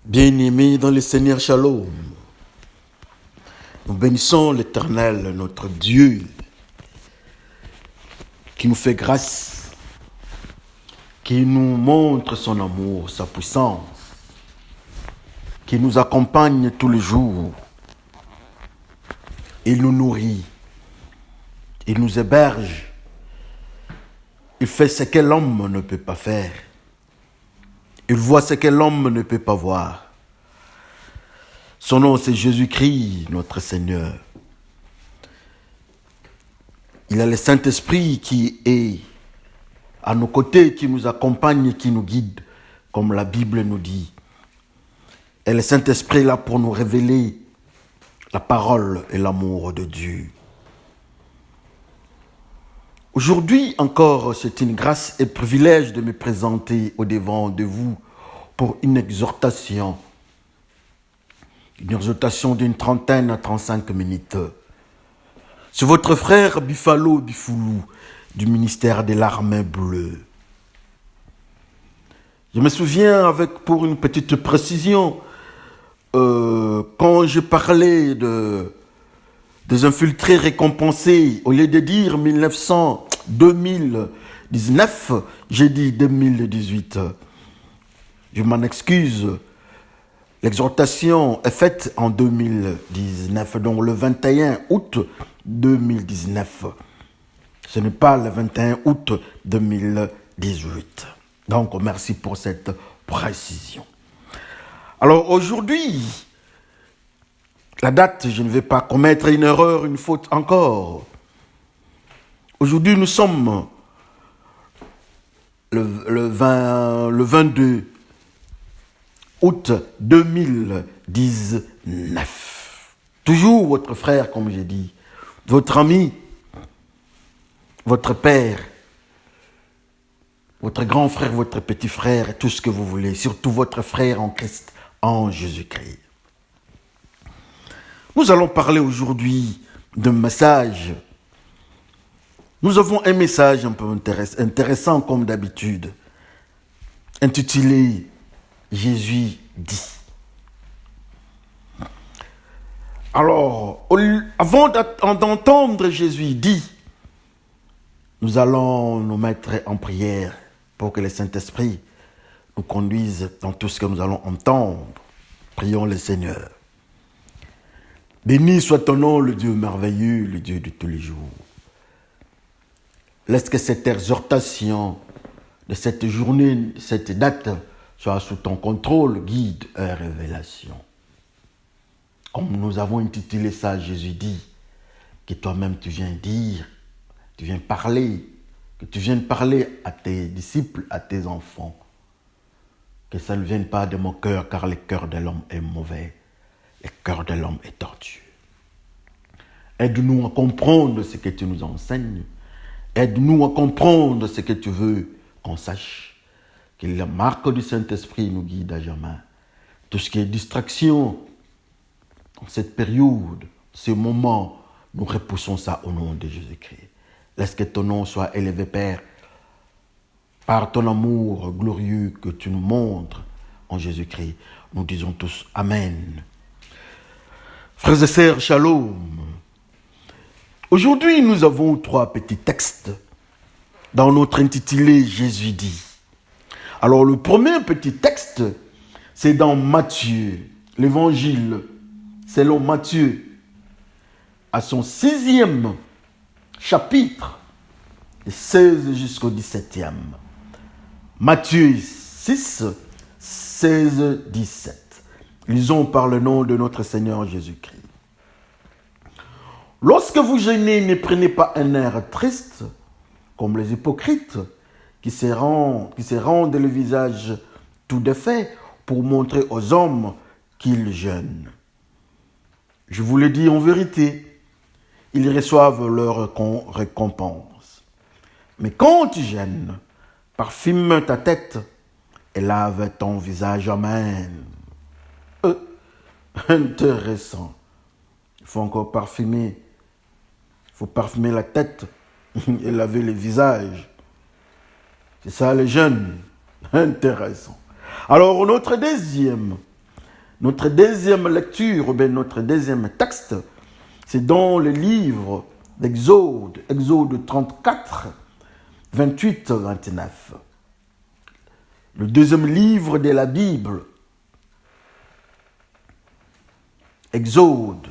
Bien-aimés dans le Seigneur Shalom, nous bénissons l'Éternel, notre Dieu, qui nous fait grâce, qui nous montre son amour, sa puissance, qui nous accompagne tous les jours. Il nous nourrit, il nous héberge, il fait ce que l'homme ne peut pas faire. Il voit ce que l'homme ne peut pas voir. Son nom, c'est Jésus-Christ, notre Seigneur. Il a le Saint-Esprit qui est à nos côtés, qui nous accompagne, qui nous guide, comme la Bible nous dit. Et le Saint-Esprit est là pour nous révéler la parole et l'amour de Dieu. Aujourd'hui encore, c'est une grâce et privilège de me présenter au-devant de vous pour une exhortation d'une trentaine à 35 minutes. C'est votre frère Bifalo Bifoulou du ministère de l'Armée bleue. Je me souviens, pour une petite précision, quand je parlais des infiltrés récompensés, au lieu de dire 2019, j'ai dit 2018. Je m'en excuse. L'exhortation est faite en 2019, donc le 21 août 2019. Ce n'est pas le 21 août 2018. Donc, merci pour cette précision. Alors, aujourd'hui, la date, je ne vais pas commettre une erreur, une faute encore. Aujourd'hui, nous sommes le 22 août 2019. Toujours votre frère, comme j'ai dit, votre ami, votre père, votre grand frère, votre petit frère, tout ce que vous voulez, surtout votre frère en Christ, en Jésus-Christ. Nous allons parler aujourd'hui d'un message. Nous avons un message un peu intéressant comme d'habitude, intitulé Jésus dit. Alors, avant d'entendre Jésus dit, nous allons nous mettre en prière pour que le Saint-Esprit nous conduise dans tout ce que nous allons entendre. Prions le Seigneur. Béni soit ton nom, le Dieu merveilleux, le Dieu de tous les jours. Laisse que cette exhortation de cette journée, de cette date, soit sous ton contrôle, guide et révélation. Comme nous avons intitulé ça, Jésus dit, que toi-même tu viens dire, tu viens parler, que tu viennes parler à tes disciples, à tes enfants. Que ça ne vienne pas de mon cœur, car le cœur de l'homme est mauvais, le cœur de l'homme est tortueux. Aide-nous à comprendre ce que tu nous enseignes. Aide-nous à comprendre ce que tu veux qu'on sache. Que la marque du Saint-Esprit nous guide à jamais. Tout ce qui est distraction, dans cette période, ce moment, nous repoussons ça au nom de Jésus-Christ. Laisse que ton nom soit élevé, Père, par ton amour glorieux que tu nous montres en Jésus-Christ. Nous disons tous Amen. Frères et sœurs, Shalom. Aujourd'hui, nous avons 3 petits textes dans notre intitulé Jésus dit. Alors, le premier petit texte, c'est dans Matthieu, l'évangile, selon Matthieu, à son 6e chapitre, 16 jusqu'au 17e. Matthieu 6, 16, 17. Lisons par le nom de notre Seigneur Jésus-Christ. Lorsque vous jeûnez, ne prenez pas un air triste, comme les hypocrites, qui se rendent le visage tout défait pour montrer aux hommes qu'ils jeûnent. Je vous le dis en vérité, ils reçoivent leur récompense. Mais quand tu jeûnes, parfume ta tête et lave ton visage. Amen. Intéressant. Il faut encore parfumer. Il faut parfumer la tête et laver le visage. C'est ça les jeûnes. Intéressant. Alors, notre deuxième Notre deuxième lecture, ou bien notre deuxième texte, c'est dans le livre d'Exode, Exode 34, 28-29. Le deuxième livre de la Bible, Exode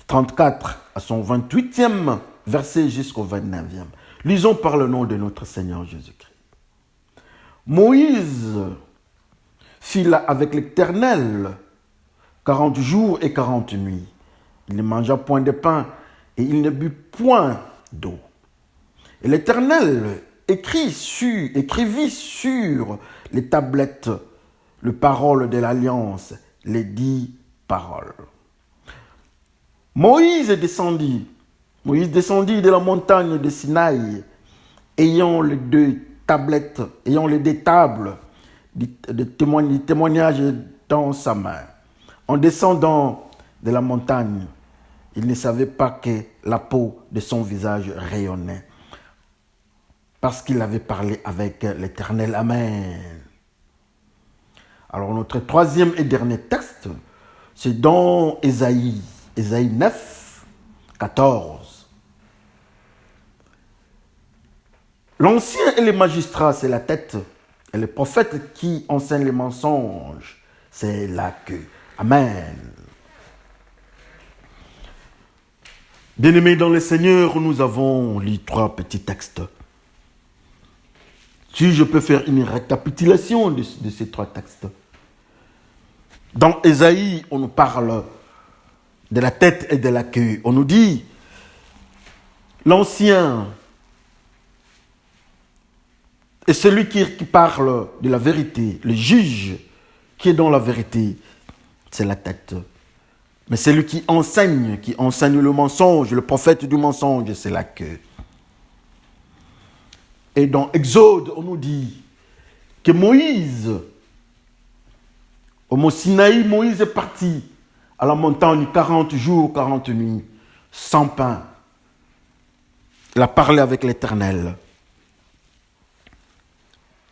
34 à son 28e verset jusqu'au 29e. Lisons par le nom de notre Seigneur Jésus-Christ. Moïse fit là avec l'Éternel 40 jours et 40 nuits. Il ne mangea point de pain et il ne but point d'eau. Et l'Éternel écrivit sur les tablettes les paroles de l'alliance, les 10 paroles. Moïse descendit de la montagne de Sinaï, ayant les deux tables de témoignage dans sa main. En descendant de la montagne, il ne savait pas que la peau de son visage rayonnait, parce qu'il avait parlé avec l'Éternel. Amen. Alors notre troisième et dernier texte, c'est dans Ésaïe 9, 14. L'ancien et les magistrats, c'est la tête, et les prophètes qui enseignent les mensonges, c'est la queue. Amen. Bien-aimés dans le Seigneur, nous avons lu 3 petits textes. Si je peux faire une récapitulation de ces 3 textes. Dans Ésaïe, on nous parle de la tête et de la queue. On nous dit, l'ancien est celui qui parle de la vérité. Le juge qui est dans la vérité, c'est la tête. Mais celui qui enseigne le mensonge, le prophète du mensonge, c'est la queue. Et dans Exode, on nous dit que Moïse, au mont Sinaï, Moïse est parti à la montagne 40 jours, 40 nuits, sans pain. Il a parlé avec l'Éternel.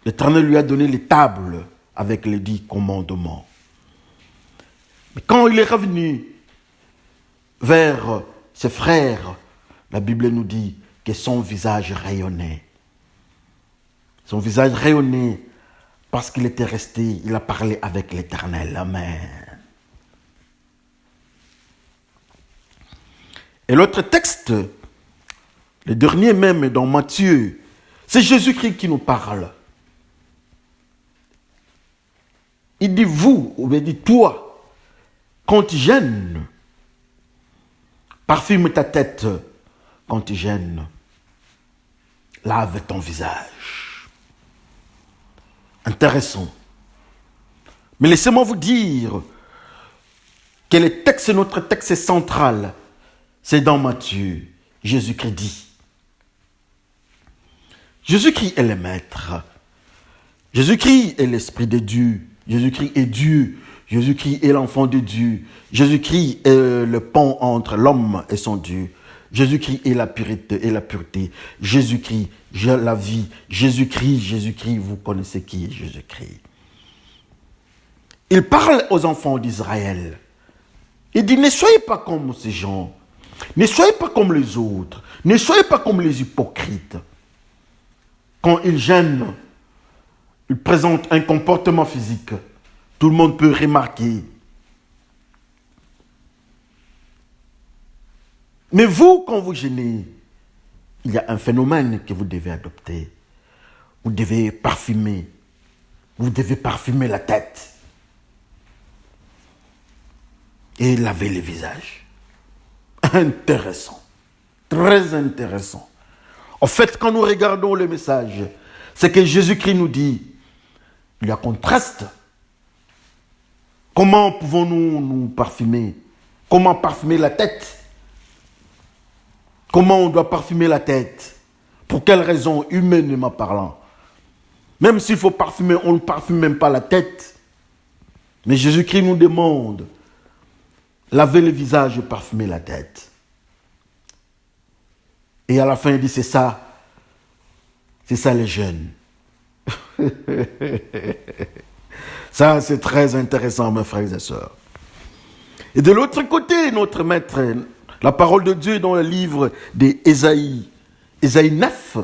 L'Éternel lui a donné les tables avec les 10 commandements. Mais quand il est revenu vers ses frères, la Bible nous dit que son visage rayonnait. Son visage rayonnait parce qu'il était resté, il a parlé avec l'Éternel. Amen. Et l'autre texte, le dernier même dans Matthieu, c'est Jésus-Christ qui nous parle. Il dit vous, ou bien dit toi, quand tu gênes, parfume ta tête quand tu gênes, lave ton visage. Intéressant. Mais laissez-moi vous dire que notre texte est central. C'est dans Matthieu. Jésus-Christ dit. Jésus-Christ est le Maître. Jésus-Christ est l'Esprit de Dieu. Jésus-Christ est Dieu. Jésus-Christ est l'enfant de Dieu. Jésus-Christ est le pont entre l'homme et son Dieu. Jésus-Christ est la pureté. Jésus-Christ, la vie. Jésus-Christ, vous connaissez qui est Jésus-Christ. Il parle aux enfants d'Israël. Il dit, ne soyez pas comme ces gens. Ne soyez pas comme les autres. Ne soyez pas comme les hypocrites. Quand ils gênent, ils présentent un comportement physique. Tout le monde peut remarquer. Mais vous, quand vous gênez, il y a un phénomène que vous devez adopter. Vous devez parfumer. Vous devez parfumer la tête. Et laver le visage. Intéressant. Très intéressant. En fait, quand nous regardons le message, c'est que Jésus-Christ nous dit, il y a contraste. Comment pouvons-nous nous parfumer? Comment parfumer la tête? Comment on doit parfumer la tête? Pour quelle raison, humainement parlant? Même s'il faut parfumer, on ne parfume même pas la tête. Mais Jésus-Christ nous demande, laver le visage et parfumer la tête. Et à la fin, il dit, c'est ça les jeûnes. Ça, c'est très intéressant, mes frères et sœurs. Et de l'autre côté, notre maître, la parole de Dieu dans le livre d'Ésaïe, Ésaïe 9,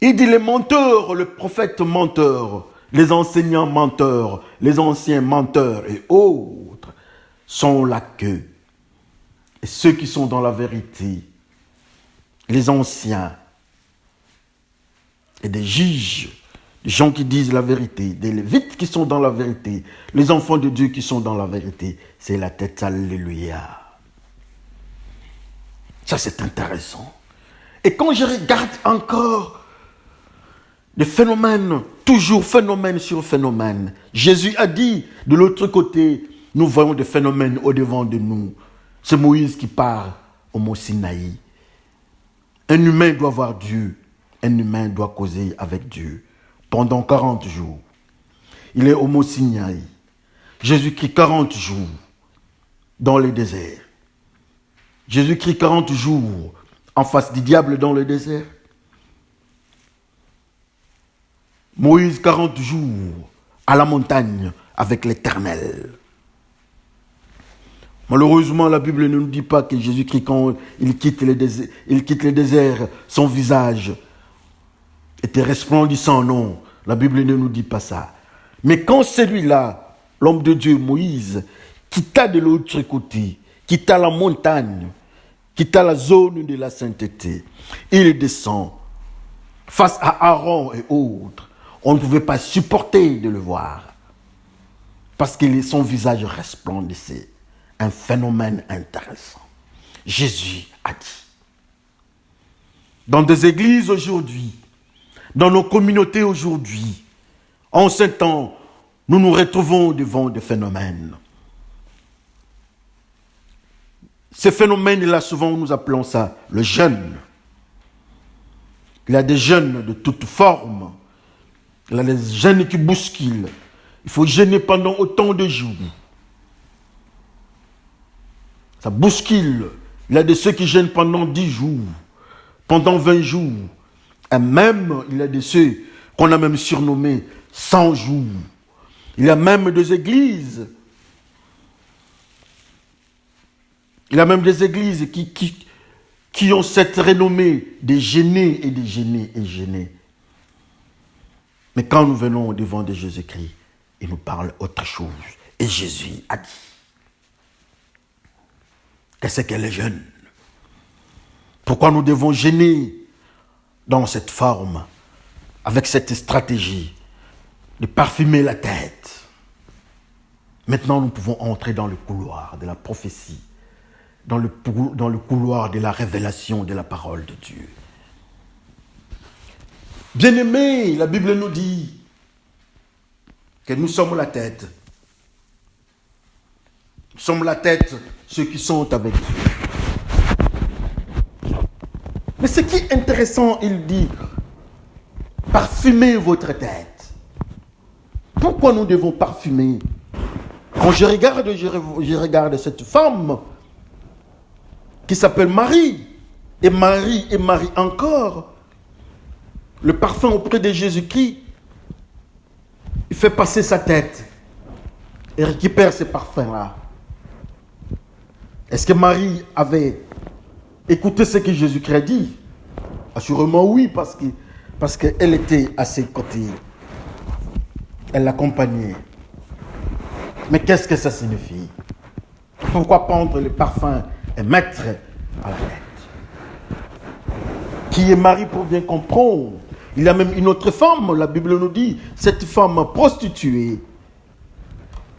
il dit les menteurs, le prophète menteur, les enseignants menteurs, les anciens menteurs et autres sont la queue. Et ceux qui sont dans la vérité, les anciens et des juges, des gens qui disent la vérité, des lévites qui sont dans la vérité, les enfants de Dieu qui sont dans la vérité, c'est la tête, alléluia. Ça, c'est intéressant. Et quand je regarde encore des phénomènes, toujours phénomène sur phénomène, Jésus a dit, de l'autre côté, nous voyons des phénomènes au-devant de nous. C'est Moïse qui part au mont Sinaï. Un humain doit voir Dieu. Un humain doit causer avec Dieu pendant 40 jours. Il est au mont Sinaï. Jésus-Christ 40 jours dans le désert. Jésus-Christ 40 jours en face du diable dans le désert. Moïse 40 jours à la montagne avec l'Éternel. Malheureusement, la Bible ne nous dit pas que Jésus-Christ, quand il quitte le désert, son visage était resplendissant. Non, la Bible ne nous dit pas ça. Mais quand celui-là, l'homme de Dieu, Moïse, quitta de l'autre côté, quitta la montagne, quitta la zone de la sainteté, il descend face à Aaron et autres. On ne pouvait pas supporter de le voir parce que son visage resplendissait. Un phénomène intéressant. Jésus a dit. Dans des églises aujourd'hui, dans nos communautés aujourd'hui, en ce temps, nous nous retrouvons devant des phénomènes. Ces phénomènes-là, souvent, nous appelons ça le jeûne. Il y a des jeûnes de toutes formes. Il y a des jeûnes qui bousculent. Il faut jeûner pendant autant de jours. Ça bouscule. Il y a de ceux qui jeûnent pendant 10 jours, pendant 20 jours. Et même, il y a de ceux qu'on a même surnommés 100 jours. Il y a même des églises. Il y a même des églises qui ont cette renommée de jeûner et de jeûner et jeûner. Mais quand nous venons devant de Jésus-Christ, il nous parle autre chose. Et Jésus a dit. Qu'est-ce que le jeûne? Pourquoi nous devons jeûner dans cette forme, avec cette stratégie de parfumer la tête? Maintenant, nous pouvons entrer dans le couloir de la prophétie, dans le couloir de la révélation de la parole de Dieu. Bien-aimés, la Bible nous dit que nous sommes la tête. Nous sommes la tête, ceux qui sont avec Dieu. Mais ce qui est intéressant, il dit, parfumez votre tête. Pourquoi nous devons parfumer? Quand je regarde cette femme qui s'appelle Marie, et Marie encore, le parfum auprès de Jésus-Christ, il fait passer sa tête et récupère ce parfum-là. Est-ce que Marie avait écouté ce que Jésus-Christ a dit? Assurément oui, parce qu'elle était à ses côtés. Elle l'accompagnait. Mais qu'est-ce que ça signifie? Pourquoi prendre le parfum et mettre à la tête? Qui est Marie pour bien comprendre? Il y a même une autre femme, la Bible nous dit, cette femme prostituée,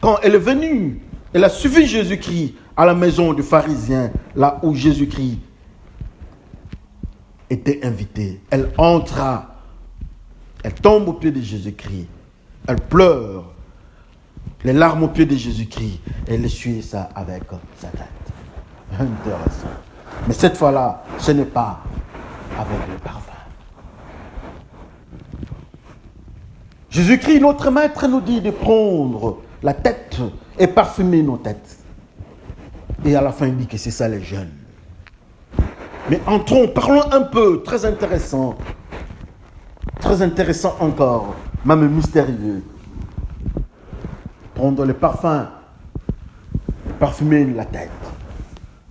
quand elle est venue, elle a suivi Jésus-Christ à la maison du pharisien, là où Jésus-Christ était invité. Elle entra, elle tombe aux pieds de Jésus-Christ, elle pleure, les larmes aux pieds de Jésus-Christ, et elle essuie ça avec sa tête. Intéressant. Mais cette fois-là, ce n'est pas avec le parfum. Jésus-Christ, notre maître, nous dit de prendre la tête et parfumer nos têtes. Et à la fin, il dit que c'est ça les jeûnes. Mais entrons, parlons un peu, très intéressant encore, même mystérieux. Prendre le parfum, parfumer la tête.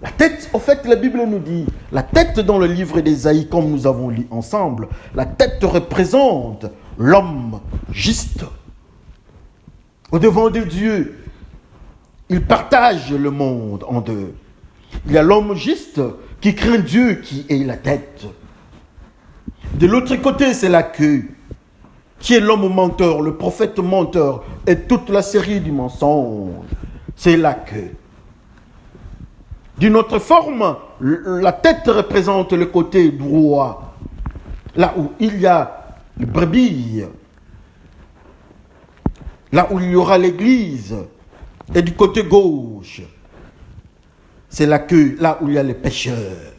La tête, au fait, la Bible nous dit, la tête dans le livre d'Ésaïe, comme nous avons lu ensemble, la tête représente l'homme juste. Au devant de Dieu, il partage le monde en deux. Il y a l'homme juste qui craint Dieu, qui est la tête. De l'autre côté, c'est la queue, qui est l'homme menteur, le prophète menteur, et toute la série du mensonge. C'est la queue. D'une autre forme, la tête représente le côté droit, là où il y a le brebis, là où il y aura l'église, et du côté gauche, c'est la queue, là où il y a les pécheurs.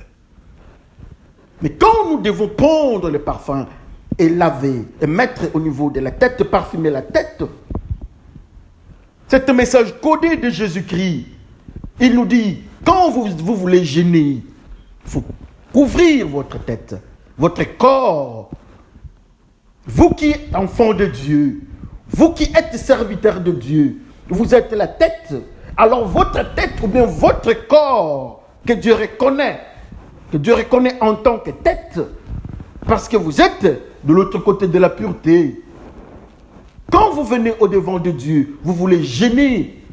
Mais quand nous devons prendre le parfum et laver, et mettre au niveau de la tête, parfumer la tête, c'est un message codé de Jésus-Christ. Il nous dit, quand vous voulez jeûner, il faut couvrir votre tête, votre corps. Vous qui êtes enfant de Dieu, vous qui êtes serviteur de Dieu, vous êtes la tête. Alors votre tête ou bien votre corps que Dieu reconnaît en tant que tête, parce que vous êtes de l'autre côté de la pureté. Quand vous venez au devant de Dieu, vous voulez jeûner,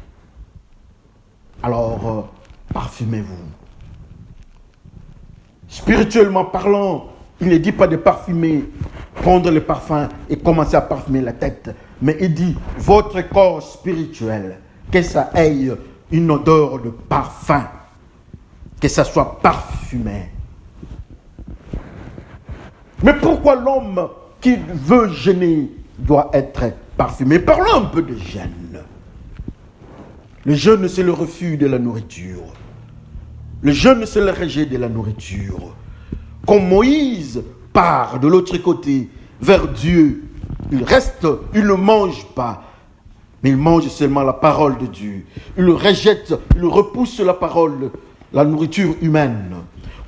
alors parfumez-vous. Spirituellement parlant, il ne dit pas de parfumer, prendre le parfum et commencer à parfumer la tête, mais il dit votre corps spirituel, que ça ait une odeur de parfum, que ça soit parfumé. Mais pourquoi l'homme qui veut jeûner doit être parfumé? Parlons un peu de jeûne. Le jeûne, c'est le refus de la nourriture. Le jeûne, c'est le rejet de la nourriture. Quand Moïse part de l'autre côté vers Dieu, il reste, il ne mange pas, mais il mange seulement la parole de Dieu. Il rejette, il repousse la parole, la nourriture humaine.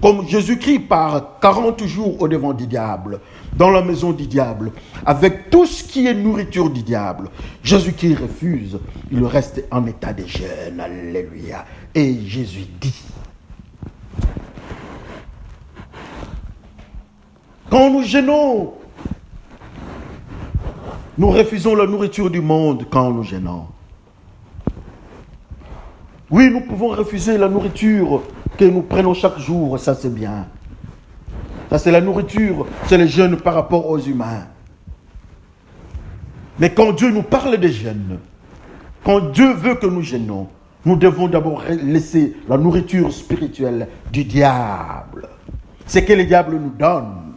Comme Jésus-Christ part 40 jours au devant du diable, dans la maison du diable, avec tout ce qui est nourriture du diable. Jésus-Christ refuse, il reste en état de jeûne. Alléluia. Et Jésus dit, quand nous jeûnons, nous refusons la nourriture du monde quand nous jeûnons. Oui, nous pouvons refuser la nourriture que nous prenons chaque jour, ça c'est bien. Ça c'est la nourriture, c'est le jeûne par rapport aux humains. Mais quand Dieu nous parle de jeûne, quand Dieu veut que nous jeûnons, nous devons d'abord laisser la nourriture spirituelle du diable. C'est que le diable nous donne.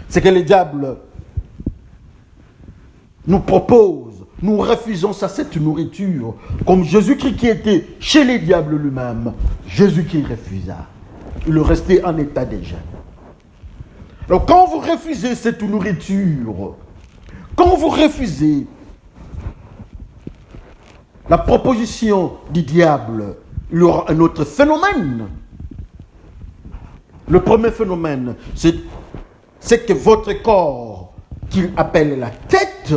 C'est que le diable nous propose. Nous refusons ça, cette nourriture. Comme Jésus-Christ qui était chez les diables lui-même, Jésus-Christ refusa. Il restait en état de jeûne. Alors quand vous refusez cette nourriture, quand vous refusez la proposition du diable, il y aura un autre phénomène. Le premier phénomène, c'est que votre corps, qu'il appelle la tête,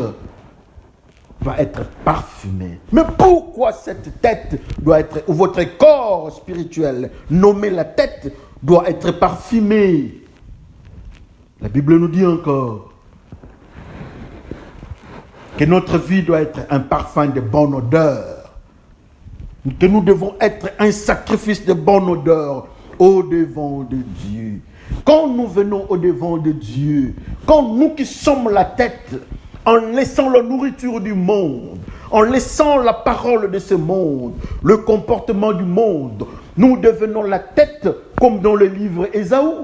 doit être parfumé. Mais pourquoi cette tête doit être, ou votre corps spirituel, nommé la tête, doit être parfumé? La Bible nous dit encore que notre vie doit être un parfum de bonne odeur, que nous devons être un sacrifice de bonne odeur au devant de Dieu. Quand nous venons au devant de Dieu, quand nous qui sommes la tête, en laissant la nourriture du monde, en laissant la parole de ce monde, le comportement du monde, nous devenons la tête, comme dans le livre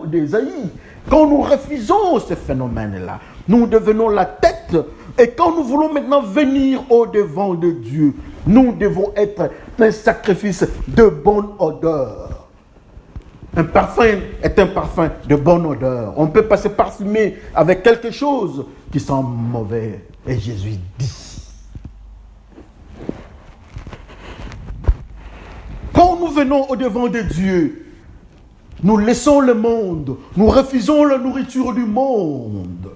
d'Ésaïe. Quand nous refusons ce phénomène-là, nous devenons la tête. Et quand nous voulons maintenant venir au devant de Dieu, nous devons être un sacrifice de bonne odeur. Un parfum est un parfum de bonne odeur. On ne peut pas se parfumer avec quelque chose qui sent mauvais. Et Jésus dit. Quand nous venons au devant de Dieu, nous laissons le monde, nous refusons la nourriture du monde.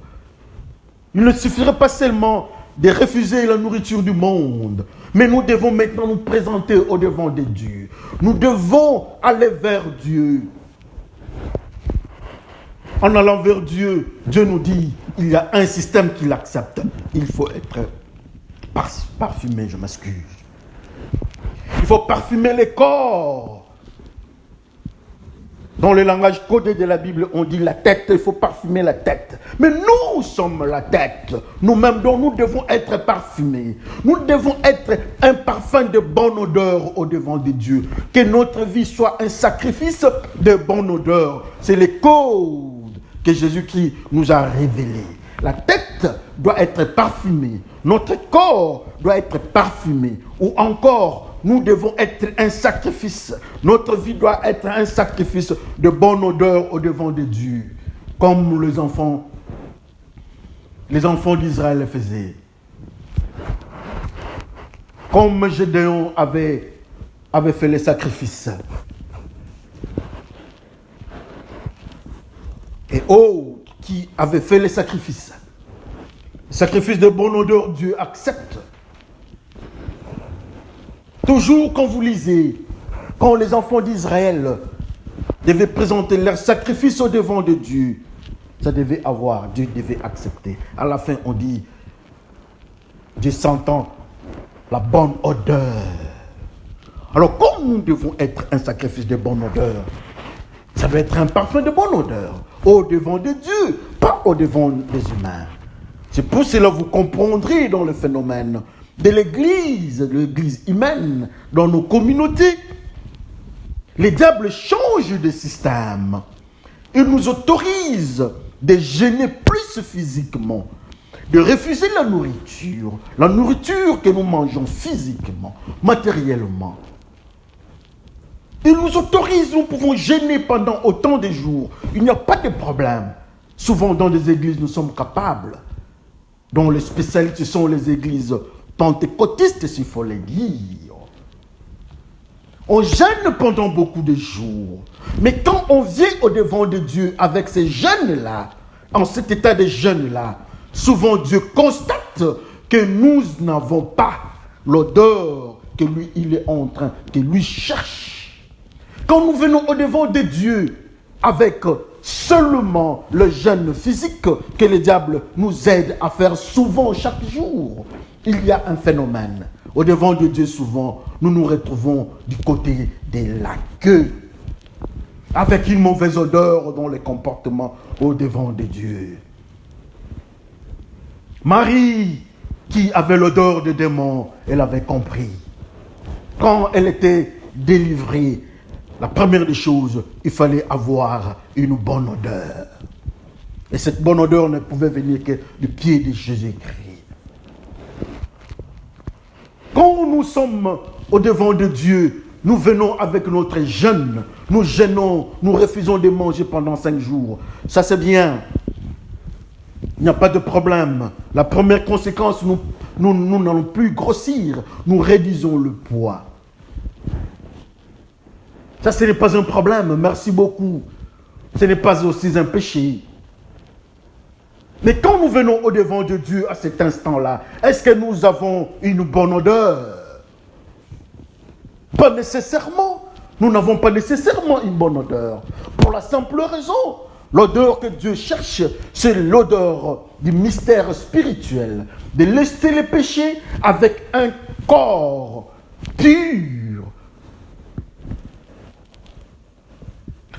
Il ne suffirait pas seulement de refuser la nourriture du monde, mais nous devons maintenant nous présenter au devant de Dieu. Nous devons aller vers Dieu. En allant vers Dieu, Dieu nous dit, il y a un système qu'il accepte. Il faut être parfumé, je m'excuse. Il faut parfumer les corps. Dans le langage codé de la Bible, on dit la tête, il faut parfumer la tête. Mais nous sommes la tête. Nous-mêmes, donc, nous devons être parfumés. Nous devons être un parfum de bonne odeur au devant de Dieu. Que notre vie soit un sacrifice de bonne odeur. C'est les codes que Jésus-Christ nous a révélés. La tête doit être parfumée. Notre corps doit être parfumé. Ou encore, nous devons être un sacrifice. Notre vie doit être un sacrifice de bonne odeur au devant de Dieu. Comme les enfants d'Israël le faisaient. Comme Gédéon avait fait les sacrifices. Et autres qui avaient fait les sacrifices. Les sacrifices de bonne odeur, Dieu accepte. Toujours quand vous lisez, quand les enfants d'Israël devaient présenter leur sacrifice au devant de Dieu, ça devait avoir, Dieu devait accepter. À la fin, on dit, Dieu sentant la bonne odeur. Alors, comme nous devons être un sacrifice de bonne odeur, ça doit être un parfum de bonne odeur au devant de Dieu, pas au devant des humains. C'est pour cela que vous comprendrez dans le phénomène de l'église humaine, dans nos communautés. Les diables changent de système. Ils nous autorisent de gêner plus physiquement, de refuser la nourriture que nous mangeons physiquement, matériellement. Ils nous autorisent, nous pouvons gêner pendant autant de jours. Il n'y a pas de problème. Souvent dans des églises, nous sommes capables, dont les spécialistes sont les églises pentecôtistes, s'il faut le dire. On gêne pendant beaucoup de jours. Mais quand on vient au devant de Dieu avec ces jeûnes-là, en cet état de jeûne-là, souvent Dieu constate que nous n'avons pas l'odeur que lui, il est en train, que lui cherche. Quand nous venons au devant de Dieu avec seulement le jeûne physique que le diable nous aide à faire souvent chaque jour, il y a un phénomène. Au devant de Dieu, souvent, nous nous retrouvons du côté de la queue, avec une mauvaise odeur dans les comportements au devant de Dieu. Marie, qui avait l'odeur de démon, elle avait compris. Quand elle était délivrée, la première des choses, il fallait avoir une bonne odeur. Et cette bonne odeur ne pouvait venir que du pied de Jésus-Christ. Quand nous sommes au devant de Dieu, nous venons avec notre jeûne, nous jeûnons, nous refusons de manger pendant 5 jours. Ça c'est bien. Il n'y a pas de problème. La première conséquence, nous n'allons plus grossir, nous réduisons le poids. Ça, ce n'est pas un problème, merci beaucoup. Ce n'est pas aussi un péché. Mais quand nous venons au devant de Dieu à cet instant-là, est-ce que nous avons une bonne odeur? Pas nécessairement. Nous n'avons pas nécessairement une bonne odeur. Pour la simple raison, l'odeur que Dieu cherche, c'est l'odeur du mystère spirituel. De laisser les péchés avec un corps pur.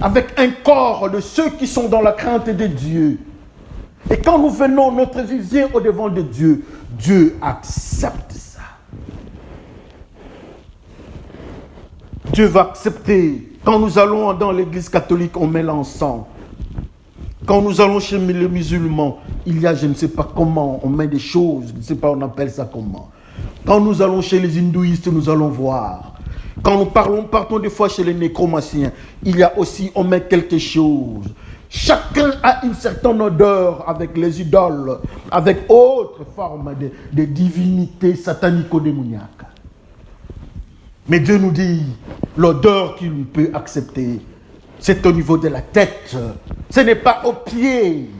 Avec un corps de ceux qui sont dans la crainte de Dieu. Et quand nous venons, notre vie vient au devant de Dieu. Dieu accepte ça. Dieu va accepter. Quand nous allons dans l'église catholique, on met l'encens. Quand nous allons chez les musulmans, il y a je ne sais pas comment, on met des choses, je ne sais pas on appelle ça comment. Quand nous allons chez les hindouistes, nous allons voir. Quand nous partons des fois chez les nécromanciens, il y a aussi, on met quelque chose. Chacun a une certaine odeur avec les idoles, avec autres formes de divinités satanico-démoniaques. Mais Dieu nous dit, l'odeur qu'il peut accepter, c'est au niveau de la tête. Ce n'est pas aux pieds.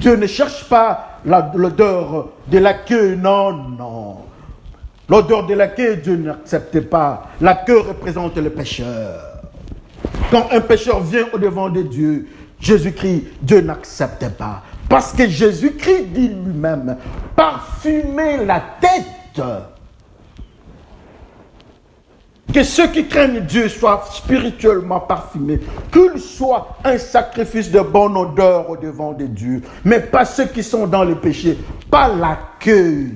Dieu ne cherche pas l'odeur de la queue, non. L'odeur de la queue, Dieu n'accepte pas. La queue représente le pécheur. Quand un pécheur vient au-devant de Dieu, Jésus-Christ, Dieu n'accepte pas. Parce que Jésus-Christ dit lui-même, parfumez la tête. Que ceux qui craignent Dieu soient spirituellement parfumés, qu'il soit un sacrifice de bonne odeur au-devant de Dieu, mais pas ceux qui sont dans le péché, pas la queue.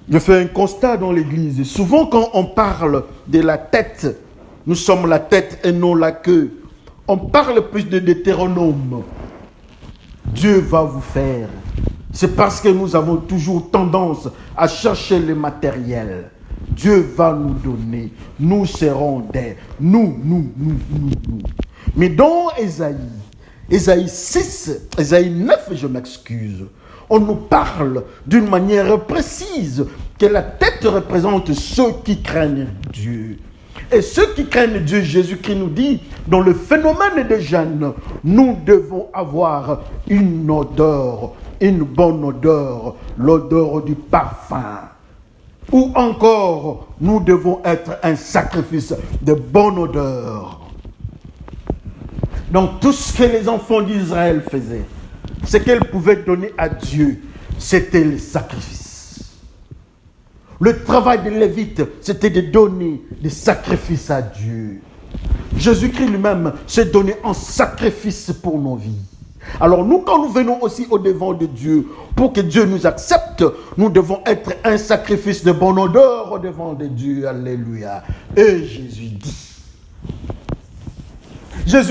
Je fais un constat dans l'église. Souvent quand on parle de la tête, nous sommes la tête et non la queue. On parle plus de Deutéronome. Dieu va vous faire. C'est parce que nous avons toujours tendance à chercher le matériel. Dieu va nous donner. Nous serons des. Nous. Mais dans Ésaïe 6, Ésaïe 9, je m'excuse, on nous parle d'une manière précise que la tête représente ceux qui craignent Dieu. Et ceux qui craignent Dieu, Jésus-Christ nous dit, dans le phénomène des jeûnes, nous devons avoir une odeur, une bonne odeur, l'odeur du parfum. Ou encore, nous devons être un sacrifice de bonne odeur. Donc tout ce que les enfants d'Israël faisaient, ce qu'elles pouvaient donner à Dieu, c'était le sacrifice. Le travail des Lévites, c'était de donner des sacrifices à Dieu. Jésus-Christ lui-même s'est donné en sacrifice pour nos vies. Alors nous, quand nous venons aussi au-devant de Dieu, pour que Dieu nous accepte, nous devons être un sacrifice de bonne odeur au-devant de Dieu. Alléluia. Et Jésus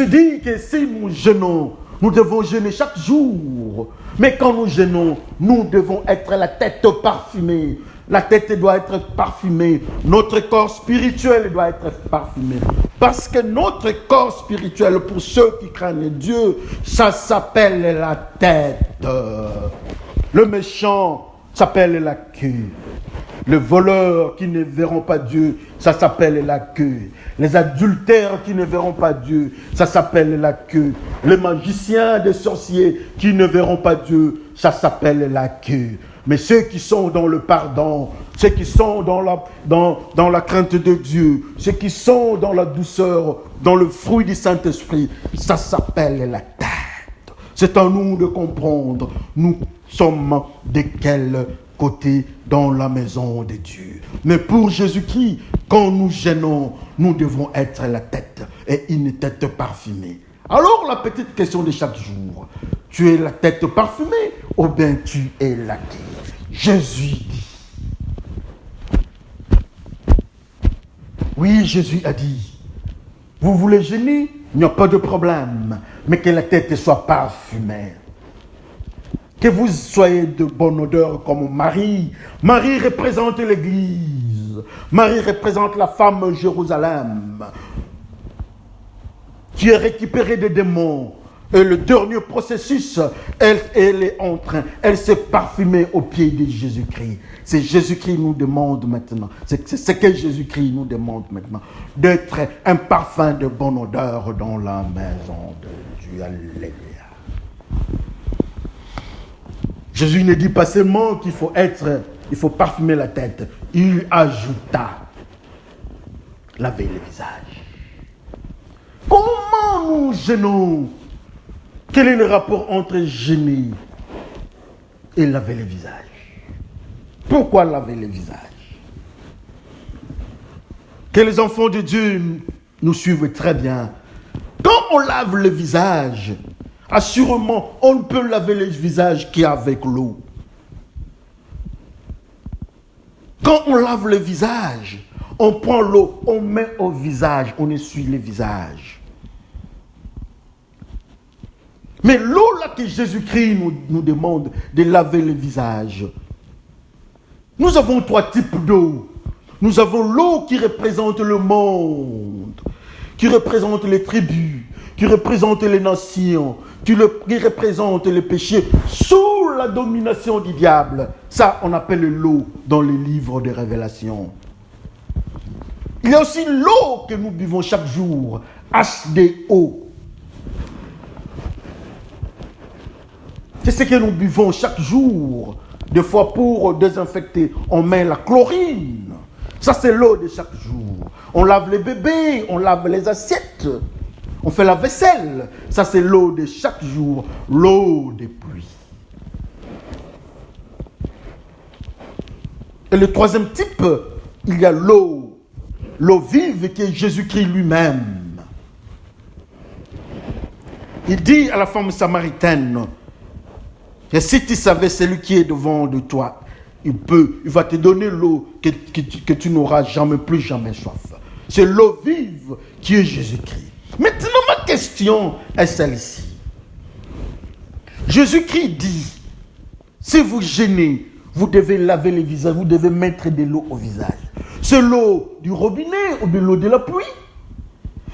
dit que si nous jeûnons, nous devons jeûner chaque jour. Mais quand nous jeûnons, nous devons être la tête parfumée. La tête doit être parfumée. Notre corps spirituel doit être parfumé. Parce que notre corps spirituel, pour ceux qui craignent Dieu, ça s'appelle la tête. Le méchant s'appelle la queue. Les voleurs qui ne verront pas Dieu, ça s'appelle la queue. Les adultères qui ne verront pas Dieu, ça s'appelle la queue. Les magiciens, les sorciers qui ne verront pas Dieu, ça s'appelle la queue. Mais ceux qui sont dans le pardon, ceux qui sont dans la crainte de Dieu, ceux qui sont dans la douceur, dans le fruit du Saint-Esprit, ça s'appelle la tête. C'est à nous de comprendre, nous sommes de quel côté dans la maison de Dieu. Mais pour Jésus-Christ, quand nous jeûnons, nous devons être la tête et une tête parfumée. Alors la petite question de chaque jour, tu es la tête parfumée ou bien tu es la queue? Jésus dit. Oui, Jésus a dit, vous voulez jeûner? Il n'y a pas de problème, mais que la tête soit parfumée. Que vous soyez de bonne odeur comme Marie. Marie représente l'Église. Marie représente la femme Jérusalem qui est récupérée des démons. Et le dernier processus, elle est en train, elle s'est parfumée au pied de Jésus-Christ. C'est Jésus-Christ nous demande maintenant, c'est ce que Jésus-Christ nous demande maintenant, d'être un parfum de bonne odeur dans la maison de Dieu. Alléluia. Jésus ne dit pas seulement qu'il faut parfumer la tête. Il ajouta, laver le visage. Comment nous jeûnons? Quel est le rapport entre jeûner et laver le visage? Pourquoi laver le visage? Que les enfants de Dieu nous suivent très bien. Quand on lave le visage, assurément, on ne peut laver le visage qu'avec l'eau. Quand on lave le visage, on prend l'eau, on met au visage, on essuie le visage. Mais l'eau là que Jésus-Christ nous demande de laver le visage. Nous avons 3 types d'eau. Nous avons l'eau qui représente le monde, qui représente les tribus, qui représente les nations, qui représente les péchés sous la domination du diable. Ça, on appelle l'eau dans les livres de Révélation. Il y a aussi l'eau que nous buvons chaque jour, H2O. C'est ce que nous buvons chaque jour. Des fois, pour désinfecter, on met la chlorine. Ça, c'est l'eau de chaque jour. On lave les bébés, on lave les assiettes, on fait la vaisselle. Ça, c'est l'eau de chaque jour, l'eau des pluies. Et le troisième type, il y a l'eau vive qui est Jésus-Christ lui-même. Il dit à la femme samaritaine, et si tu savais celui qui est devant de toi, il va te donner l'eau que tu n'auras plus jamais soif. C'est l'eau vive qui est Jésus-Christ. Maintenant, ma question est celle-ci. Jésus-Christ dit, si vous gênez, vous devez laver les visages, vous devez mettre de l'eau au visage. C'est l'eau du robinet ou de l'eau de la pluie?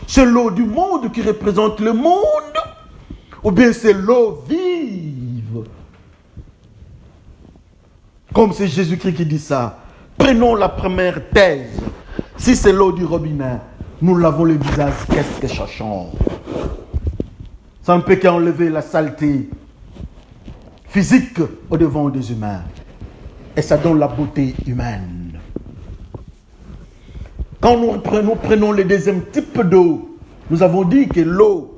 C'est l'eau du monde qui représente le monde? Ou bien c'est l'eau vive? Comme c'est Jésus-Christ qui dit ça. Prenons la première thèse. Si c'est l'eau du robinet, nous lavons les visages, qu'est-ce que ça change? Ça ne peut qu'enlever la saleté physique au devant des humains. Et ça donne la beauté humaine. Quand nous prenons le deuxième type d'eau, nous avons dit que l'eau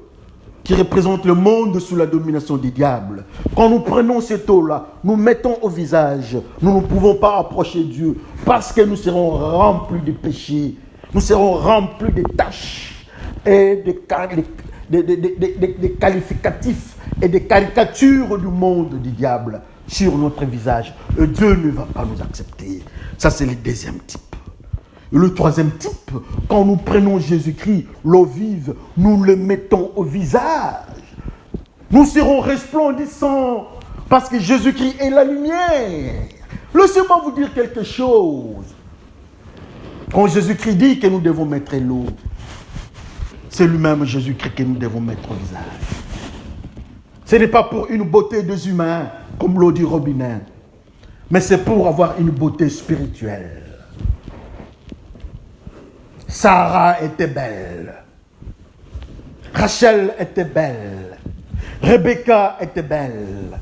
qui représente le monde sous la domination du diable. Quand nous prenons cette eau-là, nous mettons au visage, nous ne pouvons pas approcher Dieu parce que nous serons remplis de péchés, nous serons remplis de tâches et de qualificatifs et de caricatures du monde du diable sur notre visage. Et Dieu ne va pas nous accepter. Ça, c'est le deuxième type. Et le troisième type, quand nous prenons Jésus-Christ, l'eau vive, nous le mettons au visage. Nous serons resplendissants parce que Jésus-Christ est la lumière. Laissez-moi vous dire quelque chose. Quand Jésus-Christ dit que nous devons mettre l'eau, c'est lui-même Jésus-Christ que nous devons mettre au visage. Ce n'est pas pour une beauté des humains, comme l'eau du robinet, mais c'est pour avoir une beauté spirituelle. Sarah était belle. Rachel était belle. Rebecca était belle.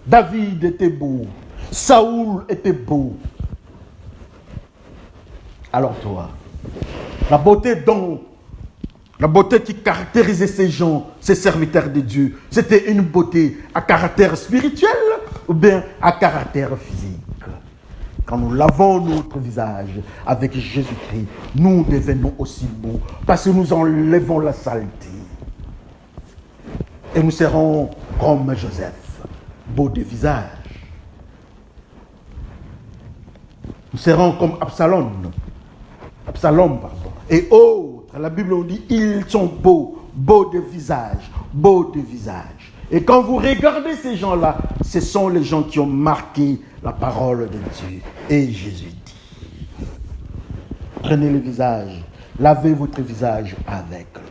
David était beau. Saoul était beau. Alors toi, la beauté qui caractérisait ces gens, ces serviteurs de Dieu, c'était une beauté à caractère spirituel ou bien à caractère physique. Quand nous lavons notre visage avec Jésus-Christ, nous devenons aussi beaux parce que nous enlevons la saleté. Et nous serons comme Joseph, beaux de visage. Nous serons comme Absalom, et autres. La Bible nous dit, ils sont beaux, beaux de visage, beaux de visage. Et quand vous regardez ces gens-là, ce sont les gens qui ont marqué la parole de Dieu. Et Jésus dit, prenez le visage, lavez votre visage avec l'eau.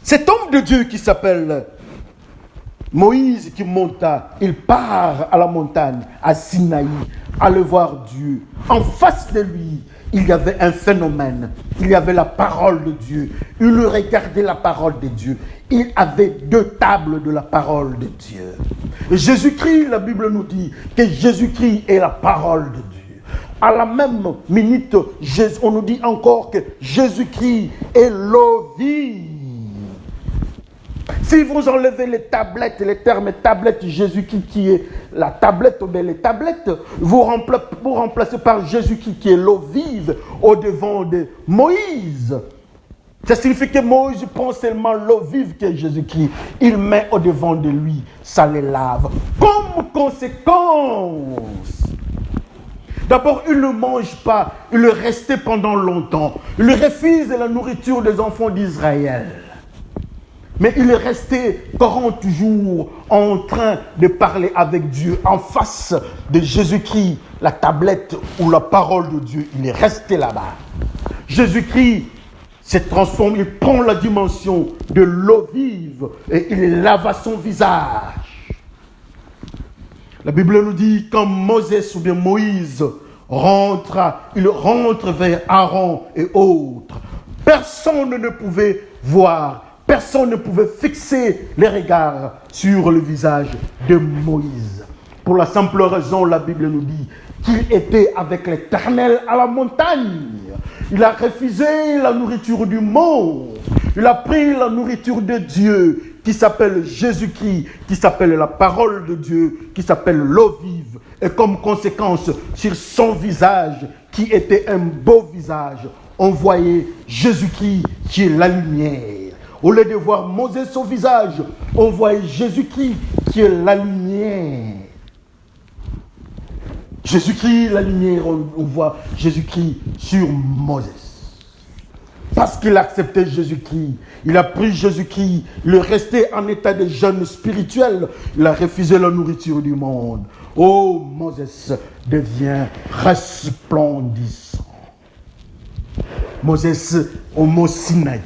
Cet homme de Dieu qui s'appelle Moïse qui monta, il part à la montagne, à Sinaï, aller voir Dieu. En face de lui, il y avait un phénomène. Il y avait la parole de Dieu. Il regardait la parole de Dieu. Il avait 2 tables de la parole de Dieu. Et Jésus-Christ, la Bible nous dit que Jésus-Christ est la parole de Dieu. À la même minute, on nous dit encore que Jésus-Christ est l'eau vive. Si vous enlevez les tablettes, les termes tablettes, Jésus-Christ qui est la tablette, ou bien les tablettes, vous remplacez par Jésus-Christ qui est l'eau vive au devant de Moïse. Ça signifie que Moïse prend seulement l'eau vive qui est Jésus-Christ. Il met au devant de lui, ça les lave. Comme conséquence, d'abord, il ne mange pas, il est resté pendant longtemps. Il refuse la nourriture des enfants d'Israël. Mais il est resté 40 jours en train de parler avec Dieu en face de Jésus-Christ, la tablette ou la parole de Dieu. Il est resté là-bas. Jésus-Christ se transforme, il prend la dimension de l'eau vive et il lava son visage. La Bible nous dit quand Moses ou bien Moïse il rentre vers Aaron et autres. Personne ne pouvait voir. personne ne pouvait fixer les regards sur le visage de Moïse. Pour la simple raison, la Bible nous dit qu'il était avec l'Éternel à la montagne. Il a refusé la nourriture du monde. Il a pris la nourriture de Dieu, qui s'appelle Jésus-Christ, qui s'appelle la parole de Dieu, qui s'appelle l'eau vive. Et comme conséquence, sur son visage, qui était un beau visage, on voyait Jésus-Christ qui est la lumière. Au lieu de voir Moïse au visage, on voyait Jésus-Christ qui est la lumière. Jésus-Christ, la lumière, on voit Jésus-Christ sur Moïse. Parce qu'il a accepté Jésus-Christ, il a pris Jésus-Christ, il est resté en état de jeûne spirituel, il a refusé la nourriture du monde. Oh, Moïse devient resplendissant. Moïse au mont Sinaï,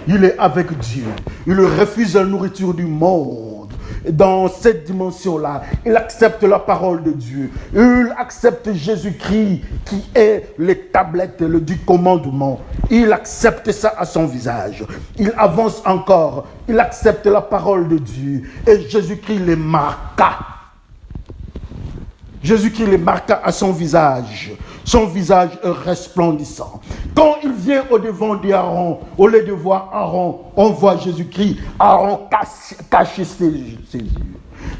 il est avec Dieu, il refuse la nourriture du monde. Dans cette dimension-là, il accepte la parole de Dieu. Il accepte Jésus-Christ qui est les tablettes du commandement. Il accepte ça à son visage. Il avance encore. Il accepte la parole de Dieu. Et Jésus-Christ les marqua. Jésus-Christ les marqua à son visage. Son visage est resplendissant. Quand il vient au-devant d'Aaron, au lieu de voir Aaron, on voit Jésus-Christ. Aaron cache ses yeux.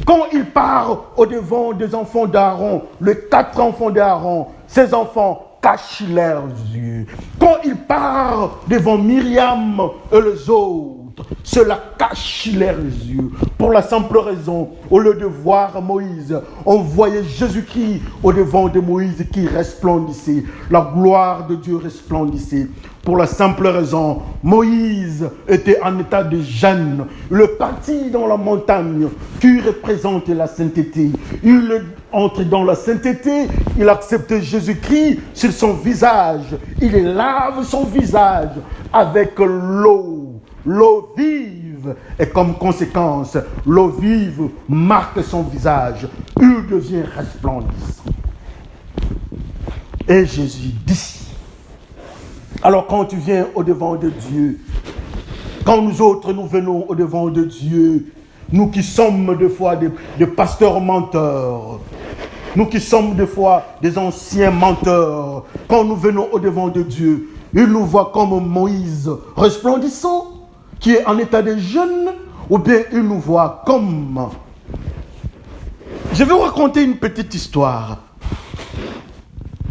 Quand il part au-devant des enfants d'Aaron, les 4 enfants d'Aaron, ces enfants cachent leurs yeux. Quand il part devant Myriam et les autres, cela cache leurs yeux. Pour la simple raison, au lieu de voir Moïse, on voyait Jésus-Christ au-devant de Moïse qui resplendissait. La gloire de Dieu resplendissait. Pour la simple raison, Moïse était en état de jeûne. Il est parti dans la montagne qui représente la sainteté. Il entre dans la sainteté, il accepte Jésus-Christ sur son visage. Il lave son visage avec l'eau vive. Et comme conséquence, l'eau vive marque son visage. Il devient resplendissant. Et Jésus dit, alors quand tu viens au-devant de Dieu, quand nous autres nous venons au-devant de Dieu, nous qui sommes des fois des pasteurs menteurs, nous qui sommes des fois des anciens menteurs, quand nous venons au-devant de Dieu, il nous voit comme Moïse resplendissant, qui est en état de jeûne, ou bien il nous voit comme... Je vais vous raconter une petite histoire.